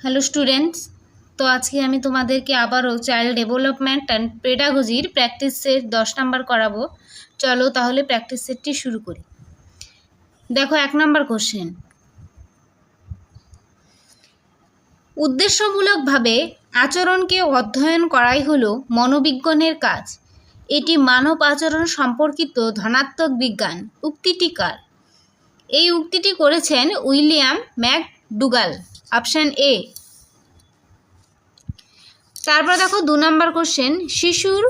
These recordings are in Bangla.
হ্যালো স্টুডেন্টস, তো আজকে আমি তোমাদেরকে আবারও চাইল্ড ডেভেলপমেন্ট অ্যান্ড পেডাগজির প্র্যাকটিস সেট 10 নাম্বার করাবো। চলো তাহলে প্র্যাকটিস সেটটি শুরু করি। দেখো 1 নাম্বার কোশ্চেন, উদ্দেশ্যমূলকভাবে আচরণকে অধ্যয়ন করাই হলো মনোবিজ্ঞানের কাজ। এটি মানব আচরণ সম্পর্কিত ধনাত্মক বিজ্ঞান। উক্তিটি কার? এই উক্তিটি করেছেন উইলিয়াম ম্যাকডুগাল, অপশান এ। তারপর দেখো 2 নাম্বার কোশ্চেন, শিশুর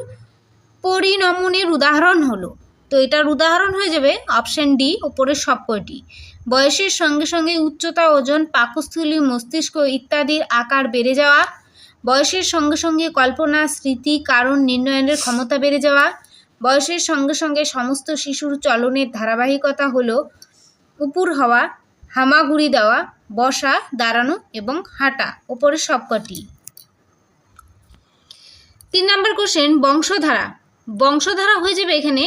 পরিণমনের উদাহরণ হলো, তো এটার উদাহরণ হয়ে যাবে অপশান ডি, ওপরের সবকটি। বয়সের সঙ্গে সঙ্গে উচ্চতা, ওজন, পাকস্থলী, মস্তিষ্ক ইত্যাদির আকার বেড়ে যাওয়া। বয়সের সঙ্গে সঙ্গে কল্পনা, স্মৃতি, কারণ নির্ণয়ের ক্ষমতা বেড়ে যাওয়া। বয়সের সঙ্গে সঙ্গে সমস্ত শিশুর চলনের ধারাবাহিকতা হলো উপুর হওয়া, হামাগুড়ি দেওয়া, বসা, দাঁড়ানো এবং হাঁটা, ওপরের সবকটি। 3 নাম্বার কোশ্চেন, বংশধারা। বংশধারা হয়ে যাবে এখানে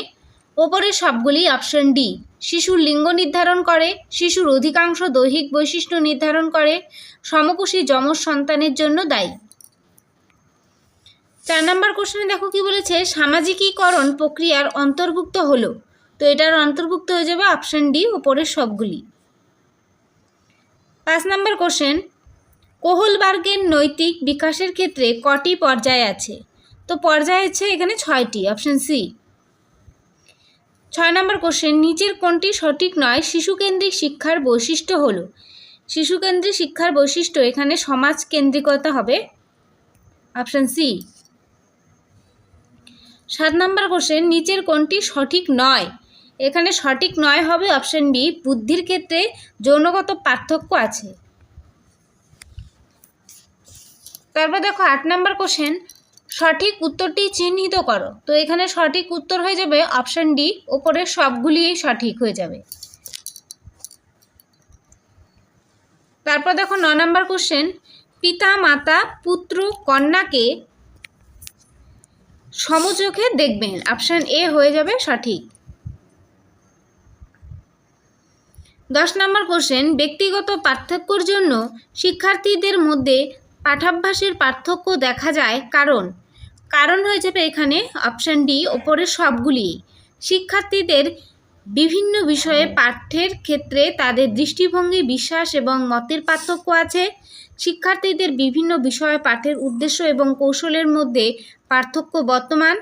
ওপরের সবগুলি, অপশন ডি। শিশুর লিঙ্গ নির্ধারণ করে, শিশুর অধিকাংশ দৈহিক বৈশিষ্ট্য নির্ধারণ করে, সমকোষী যমজ সন্তানের জন্য দায়ী। 4 নাম্বার কোশ্চেনে দেখো কি বলেছে, সামাজিকীকরণ প্রক্রিয়ার অন্তর্ভুক্ত হলো, তো এটার অন্তর্ভুক্ত হয়ে যাবে অপশন ডি, ওপরের সবগুলি। 5 নাম্বার কোশ্চেন, কোহলবার্গের নৈতিক বিকাশের ক্ষেত্রে কটি পর্যায় আছে? তো পর্যায় আছে এখানে 6টি, অপশন সি। 6 নাম্বার কোশ্চেন, নিচের কোনটি সঠিক নয়? শিশুকেন্দ্রিক শিক্ষার বৈশিষ্ট্য হলো, শিশুকেন্দ্রিক শিক্ষার বৈশিষ্ট্য এখানে সমাজ কেন্দ্রিকতা হবে, অপশন সি। 7 নাম্বার কোশ্চেন, নিচের কোনটি সঠিক নয়? এখানে সঠিক নয় হবে অপশন বি, বুদ্ধির ক্ষেত্রে যৌনগত পার্থক্য আছে। তারপর দেখো 8 নাম্বার কোশ্চেন, সঠিক উত্তরটি চিহ্নিত করো, তো এখানে সঠিক উত্তর হয়ে যাবে অপশন ডি, ওপরের সবগুলি সঠিক হয়ে যাবে। তারপর দেখো 9 নাম্বার কোশ্চেন, পিতা মাতা পুত্র কন্যাকে সমচোখে দেখবেন, অপশন এ হয়ে যাবে সঠিক। 10 নাম্বার কোশ্চেন, ব্যক্তিগত পার্থক্যের জন্য শিক্ষার্থীদের মধ্যে পাঠাভ্যাসের পার্থক্য দেখা যায়, কারণ হয়ে যাবে এখানে অপশান ডি, ওপরের সবগুলি। শিক্ষার্থীদের বিভিন্ন বিষয়ে পাঠ্যের ক্ষেত্রে তাদের দৃষ্টিভঙ্গি, বিশ্বাস এবং মতের পার্থক্য আছে। শিক্ষার্থীদের বিভিন্ন বিষয়ে পাঠের উদ্দেশ্য এবং কৌশলের মধ্যে পার্থক্য বর্তমান।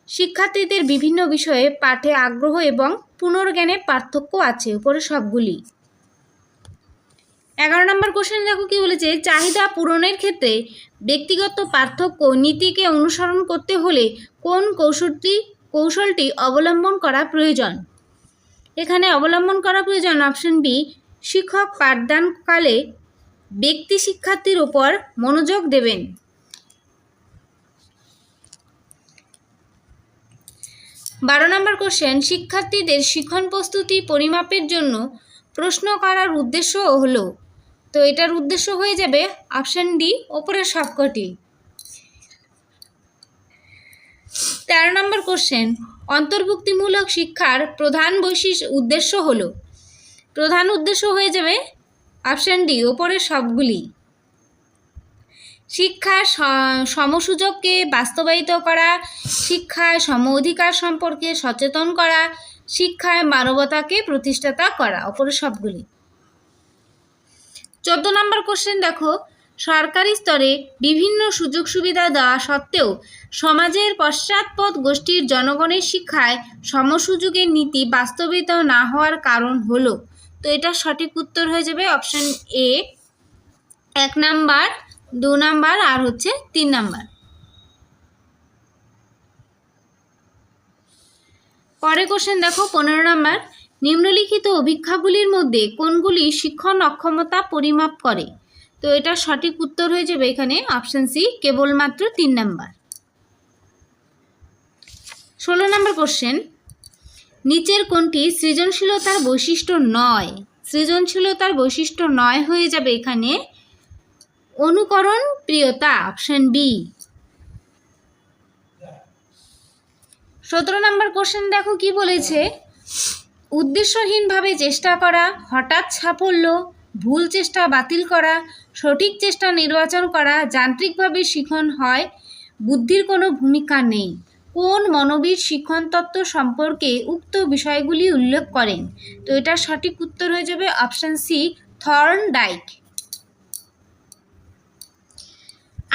শিক্ষার্থীদের বিভিন্ন বিষয়ে পাঠে আগ্রহ এবং পুনর্জ্ঞানে পার্থক্য আছে, উপরে সবগুলি। 11 নম্বর কোশ্চেন দেখো কি বলেছে, চাহিদা পূরণের ক্ষেত্রে ব্যক্তিগত পার্থক্য নীতিকে অনুসরণ করতে হলে কোন কৌশলটি অবলম্বন করা প্রয়োজন? এখানে অবলম্বন করা প্রয়োজন অপশন বি, শিক্ষক পাঠদানকালে ব্যক্তি শিক্ষার্থীর উপর মনোযোগ দেবেন। 12 নম্বর কোশ্চেন, শিক্ষার্থীদের শিক্ষণ প্রস্তুতি পরিমাপের জন্য প্রশ্ন করার উদ্দেশ্য হলো, তো এটার উদ্দেশ্য হয়ে যাবে অপশন ডি, ওপরের সবকটি। 13 নম্বর কোশ্চেন, অন্তর্ভুক্তিমূলক শিক্ষার প্রধান উদ্দেশ্য হলো, প্রধান উদ্দেশ্য হয়ে যাবে অপশন ডি, ওপরের সবগুলি। শিক্ষার সমসুযোগকে বাস্তবায়িত করা, শিক্ষায় সম অধিকার সম্পর্কে সচেতন করা, শিক্ষায় মানবতাকে প্রতিষ্ঠাতা করা, ওপরের সবগুলি। 14 নম্বর কোশ্চেন দেখো, সরকারি স্তরে বিভিন্ন সুযোগ সুবিধা দেওয়া সত্ত্বেও সমাজের পশ্চাৎপদ গোষ্ঠীর জনগণের শিক্ষায় সমসুযোগের নীতি বাস্তবিত না হওয়ার কারণ হলো, তো এটা সঠিক উত্তর হয়ে যাবে অপশন এ, 1 নাম্বার, 2 নাম্বার আর হচ্ছে 3 নাম্বার। পরে কোশ্চেন দেখো 15 নাম্বার, নিম্নলিখিত অভিক্ষাগুলির মধ্যে কোনগুলি শিক্ষণ অক্ষমতা পরিমাপ করে? তো এটা সঠিক উত্তর হয়ে যাবে এখানে অপশন সি, কেবলমাত্র 3 নাম্বার। 16 নম্বর কোশ্চেন, নিচের কোনটি সৃজনশীলতার বৈশিষ্ট্য নয়? সৃজনশীলতার বৈশিষ্ট্য নয় হয়ে যাবে এখানে অনুকরণ প্রিয়তা, অপশন বি। 17 নম্বর কোশ্চেন দেখো কি বলেছে, উদ্দেশ্যহীনভাবে চেষ্টা করা, হঠাৎ সাফল্য, ভুল চেষ্টা বাতিল করা, সঠিক চেষ্টা নির্বাচন করা, যান্ত্রিকভাবে শিখন হয়, বুদ্ধির কোনো ভূমিকা নেই। কোন মনোবিদ শিখন তত্ত্ব সম্পর্কে উক্ত বিষয়গুলি উল্লেখ করেন? তো এটার সঠিক উত্তর হয়ে যাবে অপশান সি, থর্নডাইক।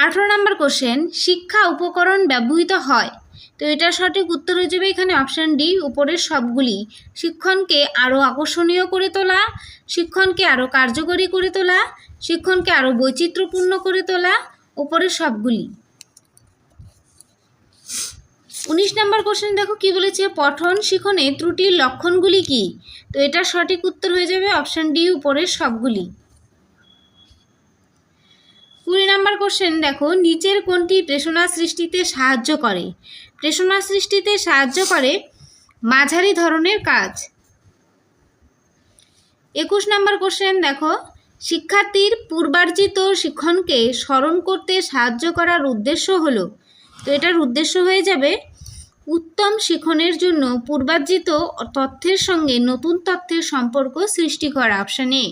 18 নম্বর কোশ্চেন, শিক্ষা উপকরণ ব্যবহৃত হয়। তো এটার সঠিক উত্তর হয়ে যাবে এখানে অপশান ডি, উপরের সবগুলি। শিক্ষণকে আরও আকর্ষণীয় করে তোলা, শিক্ষণকে আরও কার্যকরী করে তোলা, শিক্ষণকে আরও বৈচিত্র্যপূর্ণ করে তোলা, উপরের সবগুলি। 19 নম্বর কোশ্চেন দেখো কি বলেছে, পঠন শিখনে ত্রুটির লক্ষণগুলি কি? তো এটার সঠিক উত্তর হয়ে যাবে অপশান ডি, উপরের সবগুলি। 20 নম্বর কোশ্চেন দেখো, নিচের কোনটি প্রেষণা সৃষ্টিতে সাহায্য করে? প্রেষণা সৃষ্টিতে সাহায্য করে মাঝারি ধরনের কাজ। 21 নম্বর কোশ্চেন দেখো, শিক্ষার্থীর পূর্বার্জিত শিক্ষণকে স্মরণ করতে সাহায্য করার উদ্দেশ্য হলো। তো এটার উদ্দেশ্য হয়ে যাবে উত্তম শিক্ষণের জন্য পূর্বার্জিত তথ্যের সঙ্গে নতুন তথ্যের সম্পর্ক সৃষ্টি করা, অপশান এ।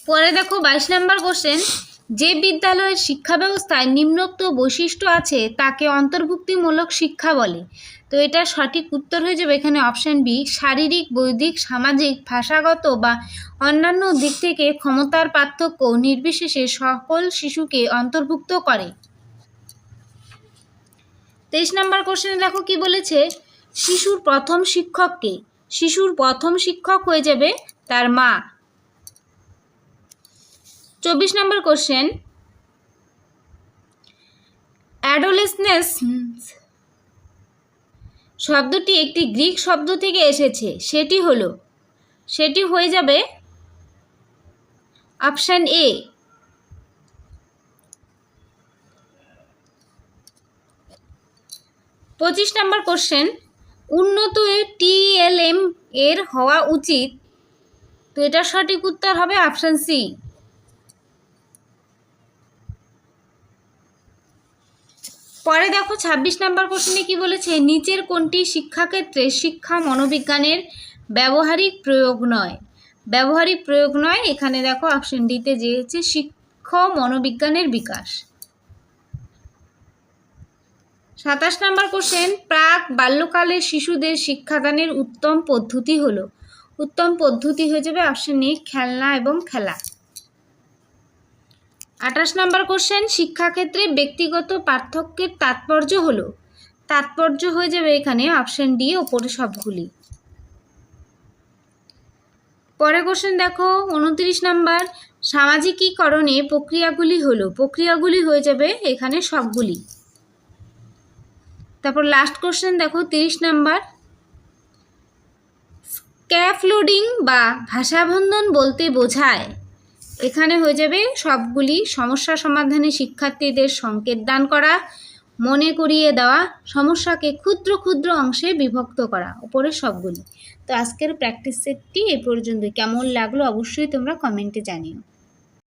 পরে দেখো 22 নম্বর কোশ্চেন, যে বিদ্যালয়ের শিক্ষা ব্যবস্থায় নিম্নোক্ত বৈশিষ্ট্য আছে তাকে অন্তর্ভুক্তিমূলক শিক্ষা বলে। তো এটার সঠিক উত্তর হয়ে যাবে এখানে অপশান বি, শারীরিক, বৈদিক, সামাজিক, ভাষাগত বা অন্যান্য দিক থেকে ক্ষমতার পার্থক্য নির্বিশেষে সকল শিশুকে অন্তর্ভুক্ত করে। 23 নম্বর কোশ্চেনে দেখো কি বলেছে, শিশুর প্রথম শিক্ষককে? শিশুর প্রথম শিক্ষক হয়ে যাবে তার মা। 24 নম্বর কোশ্চেন, অ্যাডোলেসেন্স শব্দটি একটি গ্রিক শব্দ থেকে এসেছে, সেটি হয়ে যাবে অপশান এ। 25 নম্বর কোশ্চেন, উন্নত টিএলএম এর হওয়া উচিত। তো এটার সঠিক উত্তর হবে অপশান সি। পরে দেখো 26 নম্বর কোশ্চেনে কি বলেছে, নিচের কোনটি শিক্ষাক্ষেত্রে শিক্ষা মনোবিজ্ঞানের ব্যবহারিক প্রয়োগ নয়? ব্যবহারিক প্রয়োগ নয়, এখানে দেখো অপশান ডিতে যে হচ্ছে শিক্ষা মনোবিজ্ঞানের বিকাশ। 27 নম্বর কোশ্চেন, প্রাক বাল্যকালে শিশুদের শিক্ষাদানের উত্তম পদ্ধতি হলো। উত্তম পদ্ধতি হয়ে যাবে অপশান এ, খেলনা এবং খেলা। 28 নম্বর কোশ্চেন, শিক্ষাক্ষেত্রে ব্যক্তিগত পার্থক্যের তাৎপর্য হলো। তাৎপর্য হয়ে যাবে এখানে অপশান ডি, ওপরে সবগুলি। পরে কোশ্চেন দেখো 29 নম্বর, সামাজিকীকরণে প্রক্রিয়াগুলি হলো। প্রক্রিয়াগুলি হয়ে যাবে এখানে সবগুলি। তারপর লাস্ট কোশ্চেন দেখো 30 নম্বর, স্ক্যাফোল্ডিং বা ভাষাবন্ধন বলতে বোঝায়। এখানে হয়ে যাবে সবগুলি সমস্যা সমাধানে শিক্ষার্থীদের সংকেত দান করা, মনে করিয়ে দেওয়া, সমস্যাকে ক্ষুদ্র ক্ষুদ্র অংশে বিভক্ত করা, উপরে সবগুলি। তো আজকের প্র্যাকটিস সেটটি এ পর্যন্ত। কেমন লাগলো অবশ্যই তোমরা কমেন্টে জানিও।